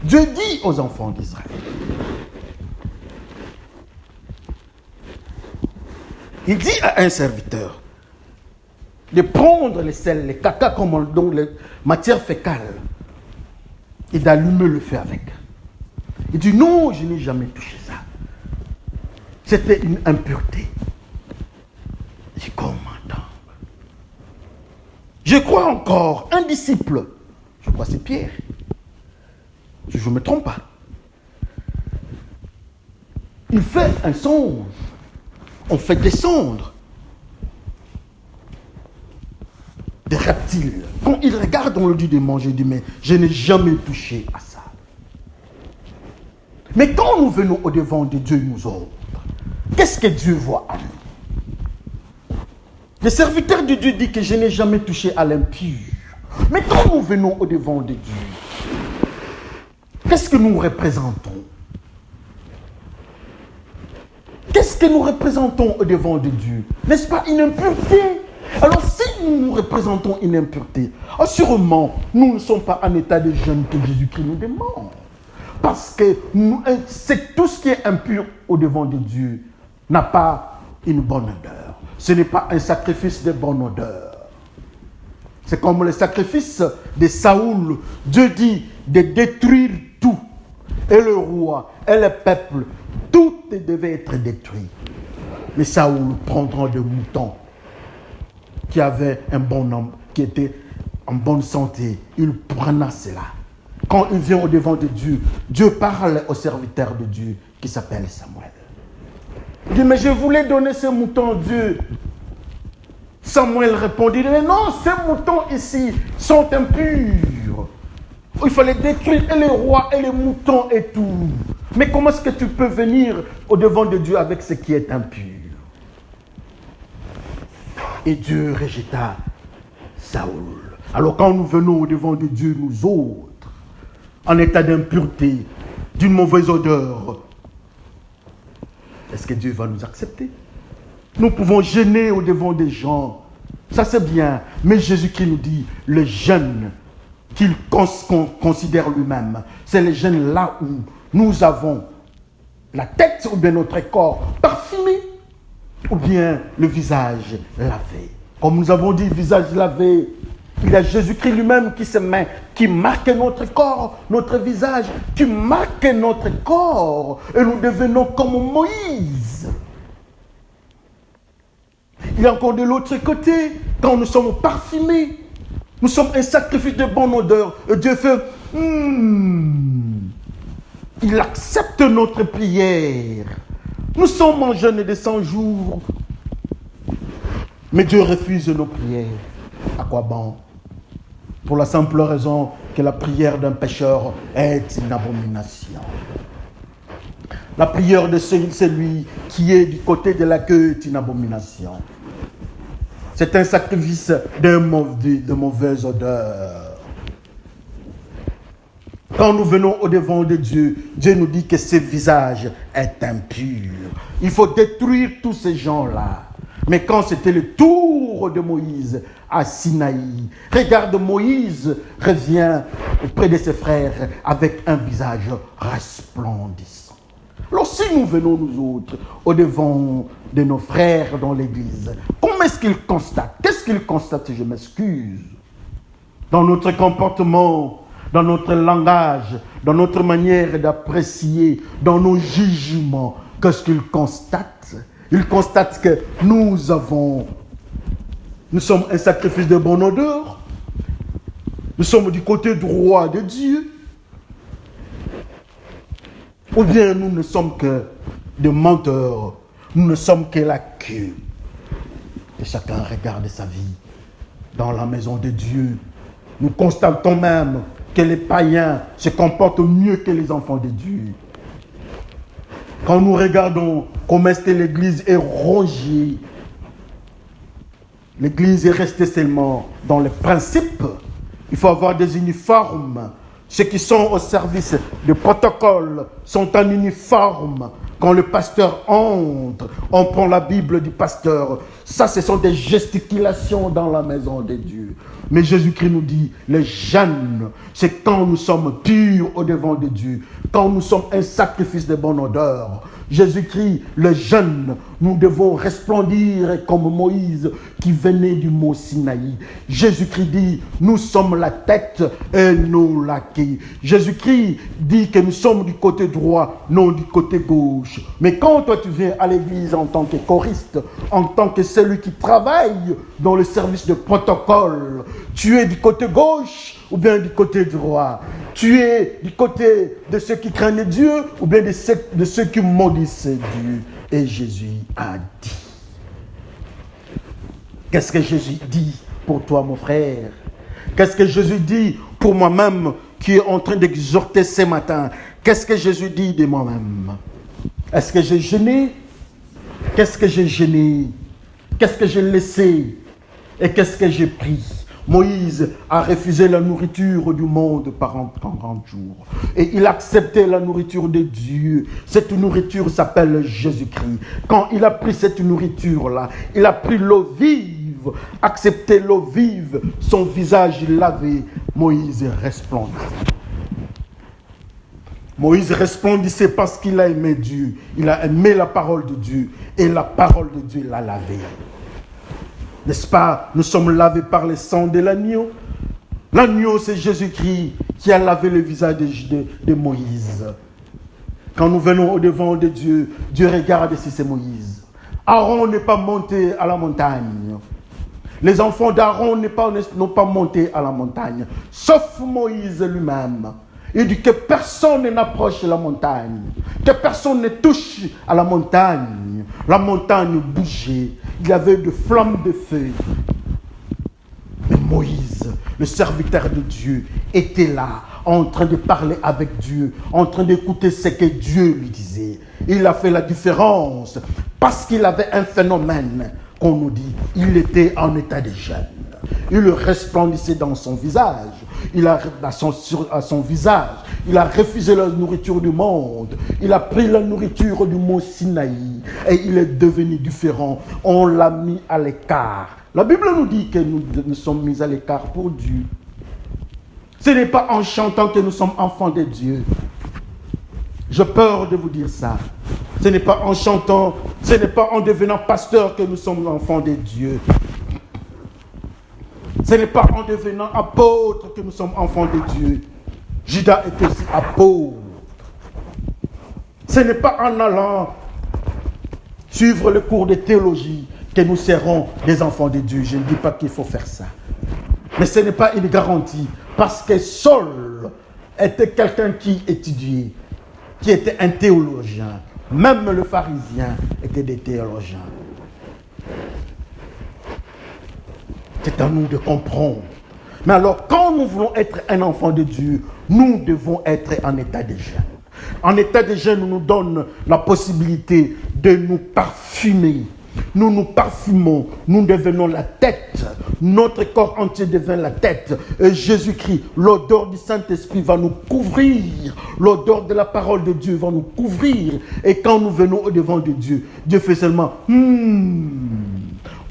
Dieu dit aux enfants d'Israël, il dit à un serviteur de prendre les sels, les caca, donc les matières fécales, et d'allumer le feu avec. Il dit non, je n'ai jamais touché ça. C'était une impureté. J'ai comment donc? Je crois encore, un disciple, je crois que c'est Pierre, si je ne me trompe pas, il fait un songe. On fait descendre des reptiles. Quand il regarde, on lui dit de manger. Il dit, mais je n'ai jamais touché à ça. Mais quand nous venons au-devant de Dieu, nous autres, qu'est-ce que Dieu voit à nous? Le serviteur de Dieu dit que je n'ai jamais touché à l'impur. Mais quand nous venons au-devant de Dieu, qu'est-ce que nous représentons? Qu'est-ce que nous représentons au-devant de Dieu? N'est-ce pas une impureté? Alors si nous représentons une impureté, assurément, nous ne sommes pas en état de jeûne que Jésus-Christ nous demande. Parce que c'est tout ce qui est impur au-devant de Dieu n'a pas une bonne odeur. Ce n'est pas un sacrifice de bonne odeur. C'est comme le sacrifice de Saoul. Dieu dit de détruire tout. Et le roi, et le peuple, tout devait être détruit. Mais Saoul prendra des moutons qui avaient un bon nombre, qui étaient en bonne santé. Il prendra cela. Quand il vient au-devant de Dieu, Dieu parle au serviteur de Dieu qui s'appelle Samuel. Il dit, mais je voulais donner ces moutons à Dieu. Samuel répondit, mais non, ces moutons ici sont impurs. Il fallait détruire et les rois et les moutons et tout. Mais comment est-ce que tu peux venir au-devant de Dieu avec ce qui est impur? Et Dieu rejeta Saül. Alors quand nous venons au devant de Dieu, nous autres, en état d'impureté, d'une mauvaise odeur, est-ce que Dieu va nous accepter? Nous pouvons gêner au devant des gens, ça c'est bien, mais Jésus-Christ nous dit, le jeûne qu'il considère lui-même, c'est le jeûne là où nous avons la tête ou bien notre corps parfumé, ou bien le visage lavé. Comme nous avons dit, visage lavé, il y a Jésus-Christ lui-même qui se met, qui marque notre corps, notre visage, qui marque notre corps. Et nous devenons comme Moïse. Il y a encore de l'autre côté, quand nous sommes parfumés, nous sommes un sacrifice de bonne odeur. Et Dieu fait, il accepte notre prière. Nous sommes en jeûne de 100 jours. Mais Dieu refuse nos prières. À quoi bon? Pour la simple raison que la prière d'un pécheur est une abomination. La prière de celui qui est du côté de la queue est une abomination. C'est un sacrifice de mauvaise odeur. Quand nous venons au devant de Dieu, Dieu nous dit que ce visage est impur. Il faut détruire tous ces gens-là. Mais quand c'était le tour de Moïse à Sinaï, regarde, Moïse revient auprès de ses frères avec un visage resplendissant. Alors si nous venons, nous autres, au devant de nos frères dans l'église, comment est-ce qu'ils constatent? Qu'est-ce qu'ils constatent? Je m'excuse. Dans notre comportement, dans notre langage, dans notre manière d'apprécier, dans nos jugements, qu'est-ce qu'ils constatent? Ils constatent que nous sommes un sacrifice de bonne odeur. Nous sommes du côté droit de Dieu. Ou bien nous ne sommes que des menteurs. Nous ne sommes que la queue. Et chacun regarde sa vie dans la maison de Dieu. Nous constatons même que les païens se comportent mieux que les enfants de Dieu. Quand nous regardons comment est-ce que l'Église est rongée, l'Église est restée seulement dans les principes. Il faut avoir des uniformes. Ceux qui sont au service de protocole sont en uniforme. Quand le pasteur entre, on prend la Bible du pasteur. Ça, ce sont des gesticulations dans la maison de Dieu. Mais Jésus-Christ nous dit, le jeûne, c'est quand nous sommes purs au devant de Dieu, quand nous sommes un sacrifice de bonne odeur. Jésus-Christ, le jeûne, nous devons resplendir comme Moïse qui venait du mont Sinaï. Jésus-Christ dit, nous sommes la tête et non la queue. Jésus-Christ dit que nous sommes du côté droit, non du côté gauche. Mais quand toi tu viens à l'église en tant que choriste, en tant que celui qui travaille dans le service de protocole, tu es du côté gauche ou bien du côté droit? Tu es du côté de ceux qui craignent Dieu ou bien de ceux qui maudissent Dieu? Et Jésus a dit. Qu'est-ce que Jésus dit pour toi, mon frère? Qu'est-ce que Jésus dit pour moi-même qui est en train d'exhorter ce matin? Qu'est-ce que Jésus dit de moi-même? Est-ce que j'ai jeûné? Qu'est-ce que j'ai jeûné? Qu'est-ce que j'ai laissé? Et qu'est-ce que j'ai pris? Moïse a refusé la nourriture du monde pendant 40 jours. Et il acceptait la nourriture de Dieu. Cette nourriture s'appelle Jésus-Christ. Quand il a pris cette nourriture-là, il a pris l'eau vive, accepté l'eau vive, son visage lavé. Moïse resplendissait. Moïse resplendissait parce qu'il a aimé Dieu. Il a aimé la parole de Dieu. Et la parole de Dieu l'a lavé. N'est-ce pas? Nous sommes lavés par le sang de l'agneau. L'agneau, c'est Jésus-Christ qui a lavé le visage de Moïse. Quand nous venons au devant de Dieu, Dieu regarde si c'est Moïse. Aaron n'est pas monté à la montagne. Les enfants d'Aaron n'ont pas monté à la montagne, sauf Moïse lui-même. Il dit que personne n'approche la montagne, que personne ne touche à la montagne. La montagne bougeait, il y avait de flammes de feu. Mais Moïse, le serviteur de Dieu, était là, en train de parler avec Dieu, en train d'écouter ce que Dieu lui disait. Il a fait la différence parce qu'il avait un phénomène. qu'on nous dit, il était en état de jeûne. Il resplendissait dans son visage. À son visage, il a refusé la nourriture du monde. Il a pris la nourriture du mont Sinaï et il est devenu différent. On l'a mis à l'écart. La Bible nous dit que nous sommes mis à l'écart pour Dieu. Ce n'est pas en chantant que nous sommes enfants de Dieu. J'ai peur de vous dire ça. Ce n'est pas en chantant, ce n'est pas en devenant pasteur que nous sommes enfants de Dieu. Ce n'est pas en devenant apôtre que nous sommes enfants de Dieu. Judas était aussi apôtre. Ce n'est pas en allant suivre le cours de théologie que nous serons des enfants de Dieu. Je ne dis pas qu'il faut faire ça. Mais ce n'est pas une garantie. Parce que Saul était quelqu'un qui étudiait, qui était un théologien. Même le pharisien était des théologiens. C'est à nous de comprendre. Mais alors, quand nous voulons être un enfant de Dieu, nous devons être en état de jeûne. En état de jeûne, nous donne la possibilité de nous parfumer. Nous nous parfumons, nous devenons la tête. Notre corps entier devient la tête. Et Jésus-Christ, l'odeur du Saint-Esprit va nous couvrir. L'odeur de la parole de Dieu va nous couvrir. Et quand nous venons au-devant de Dieu, Dieu fait seulement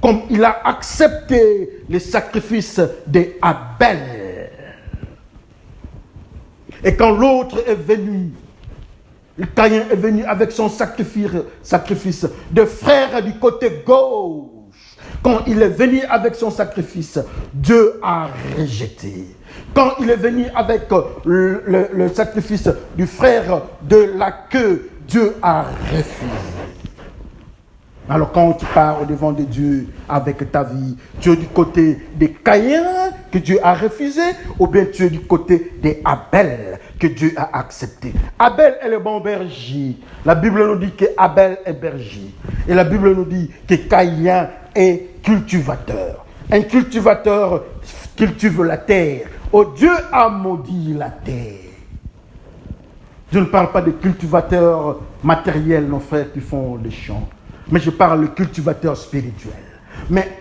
comme il a accepté les sacrifices d'Abel. Et quand l'autre est venu, Caïn est venu avec son sacrifice de frère du côté gauche. Quand il est venu avec son sacrifice, Dieu a rejeté. Quand il est venu avec le sacrifice du frère de la queue, Dieu a refusé. Alors quand tu pars au-devant de Dieu avec ta vie, tu es du côté de Caïn que Dieu a refusé, ou bien tu es du côté d'Abel que Dieu a accepté. Abel est le bon berger. La Bible nous dit que Abel est berger. Et la Bible nous dit que Caïn est cultivateur. Un cultivateur cultive la terre. Oh, Dieu a maudit la terre. Je ne parle pas de cultivateurs matériels, nos frères qui font les champs. Mais je parle de cultivateur spirituel. Mais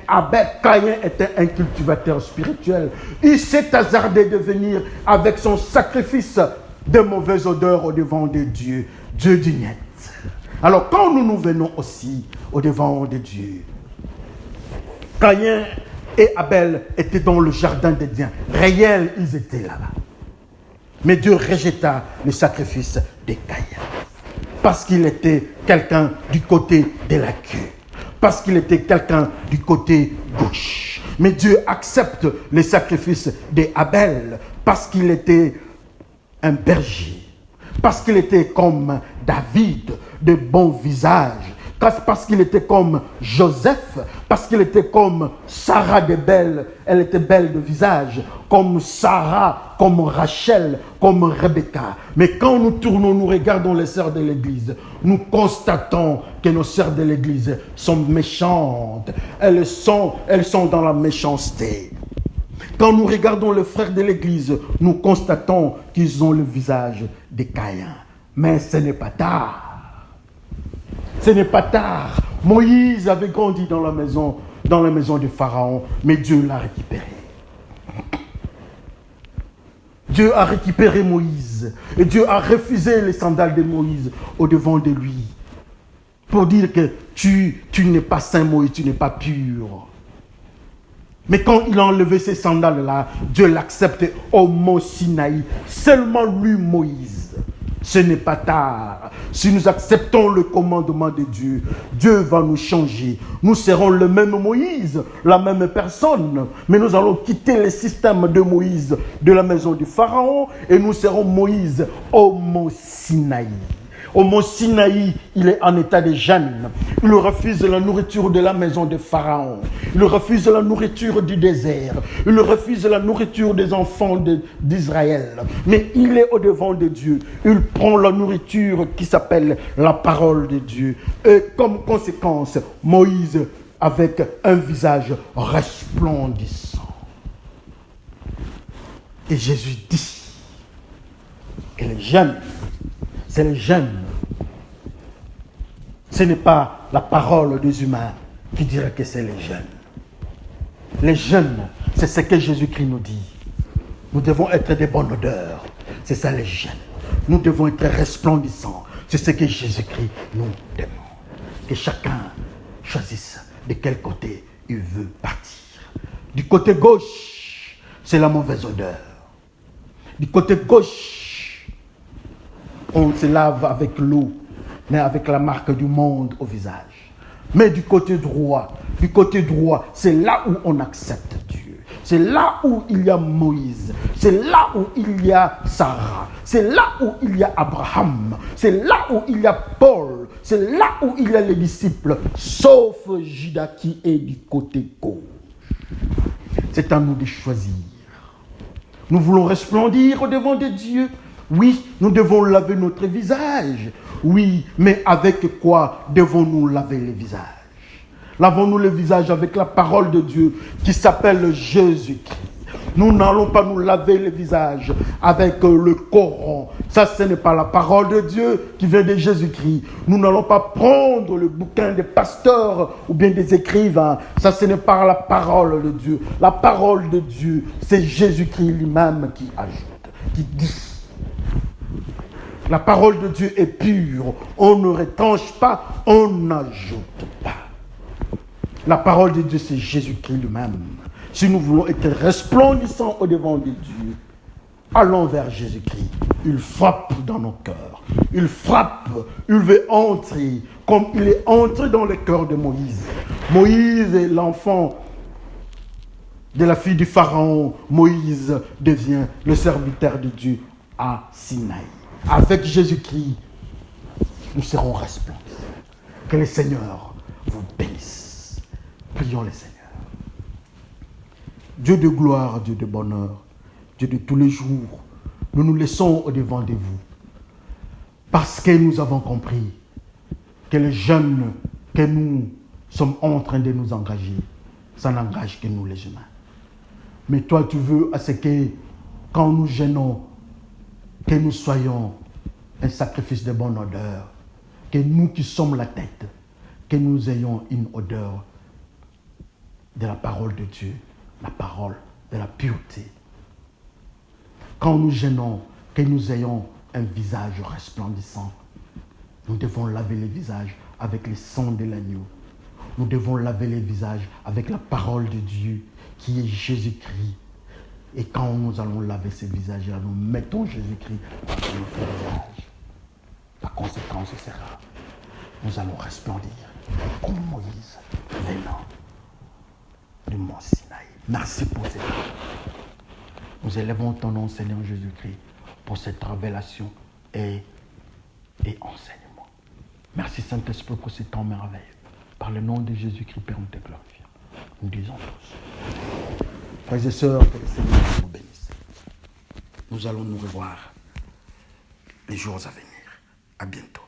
Caïn était un cultivateur spirituel. Il s'est hasardé de venir avec son sacrifice de mauvaise odeur au-devant de Dieu. Dieu dit niet. Alors quand nous venons aussi au-devant de Dieu, Caïn et Abel étaient dans le jardin d'Éden. Réel, ils étaient là-bas. Mais Dieu rejeta le sacrifice de Caïn. Parce qu'il était quelqu'un du côté de la queue. Parce qu'il était quelqu'un du côté gauche. Mais Dieu accepte les sacrifices d'Abel parce qu'il était un berger. Parce qu'il était comme David, de bon visage. Parce qu'il était comme Joseph, parce qu'il était comme Sarah de belle, elle était belle de visage, comme Sarah, comme Rachel, comme Rebecca. Mais quand nous tournons, nous regardons les sœurs de l'église, nous constatons que nos sœurs de l'église sont méchantes, elles sont dans la méchanceté. Quand nous regardons les frères de l'église, nous constatons qu'ils ont le visage de Caïn. Mais ce n'est pas tard. Ce n'est pas tard. Moïse avait grandi dans la maison de Pharaon, mais Dieu l'a récupéré. Dieu a récupéré Moïse. Et Dieu a refusé les sandales de Moïse au-devant de lui. Pour dire que tu n'es pas saint, Moïse, tu n'es pas pur. Mais quand il a enlevé ces sandales-là, Dieu l'accepte au mont Sinaï. Seulement lui, Moïse. Ce n'est pas tard. Si nous acceptons le commandement de Dieu, Dieu va nous changer. Nous serons le même Moïse, la même personne. Mais nous allons quitter le système de Moïse de la maison du Pharaon et nous serons Moïse au mont Sinaï. Au mont Sinaï, il est en état de jeûne. Il refuse la nourriture de la maison de Pharaon. Il refuse la nourriture du désert. Il refuse la nourriture des enfants d'Israël. Mais il est au-devant de Dieu. Il prend la nourriture qui s'appelle la parole de Dieu. Et comme conséquence, Moïse avec un visage resplendissant. Et Jésus dit que les jeûnes, c'est le jeûne. Ce n'est pas la parole des humains, qui dirait que c'est les jeunes. Les jeunes, c'est ce que Jésus-Christ nous dit. Nous devons être de bonne odeur. C'est ça les jeunes. Nous devons être resplendissants. C'est ce que Jésus-Christ nous demande. Que chacun choisisse de quel côté il veut partir. Du côté gauche, c'est la mauvaise odeur. Du côté gauche, on se lave avec l'eau, mais avec la marque du monde au visage. Mais du côté droit, c'est là où on accepte Dieu. C'est là où il y a Moïse. C'est là où il y a Sarah. C'est là où il y a Abraham. C'est là où il y a Paul. C'est là où il y a les disciples, sauf Judas qui est du côté gauche. C'est à nous de choisir. Nous voulons resplendir au-devant de Dieu. Oui, nous devons laver notre visage. Oui, mais avec quoi devons-nous laver le visage? Lavons-nous le visage avec la parole de Dieu qui s'appelle Jésus-Christ. Nous n'allons pas nous laver le visage avec le Coran. Ça, ce n'est pas la parole de Dieu qui vient de Jésus-Christ. Nous n'allons pas prendre le bouquin des pasteurs ou bien des écrivains. Ça, ce n'est pas la parole de Dieu. La parole de Dieu, c'est Jésus-Christ lui-même qui ajoute, qui dit. La parole de Dieu est pure. On ne retranche pas, on n'ajoute pas. La parole de Dieu, c'est Jésus-Christ lui-même. Si nous voulons être resplendissants au-devant de Dieu, allons vers Jésus-Christ. Il frappe dans nos cœurs. Il frappe, il veut entrer, comme il est entré dans le cœur de Moïse. Moïse est l'enfant de la fille du Pharaon. Moïse devient le serviteur de Dieu à Sinaï. Avec Jésus-Christ, nous serons resplendissants. Que le Seigneur vous bénisse. Prions le Seigneur. Dieu de gloire, Dieu de bonheur, Dieu de tous les jours, nous nous laissons au-devant de vous. Parce que nous avons compris que les jeunes que nous sommes en train de nous engager, ça n'engage que nous les humains. Mais toi, tu veux à ce que, quand nous gênons, que nous soyons un sacrifice de bonne odeur, que nous qui sommes la tête, que nous ayons une odeur de la parole de Dieu, la parole de la pureté. Quand nous gênons, que nous ayons un visage resplendissant, nous devons laver les visages avec le sang de l'agneau. Nous devons laver les visages avec la parole de Dieu, qui est Jésus-Christ. Et quand nous allons laver ces visages-là, nous mettons Jésus-Christ dans notre visage. La conséquence sera, nous allons resplendir comme Moïse venant du mont Sinaï. Merci pour cette parole. Nous élevons ton nom, Seigneur Jésus-Christ, pour cette révélation et enseignement. Merci Saint-Esprit pour ce temps merveilleux. Par le nom de Jésus-Christ, Père, nous te glorifions. Nous disons tous. Frères et sœurs, que le Seigneur nous bénisse. Nous allons nous revoir les jours à venir. À bientôt.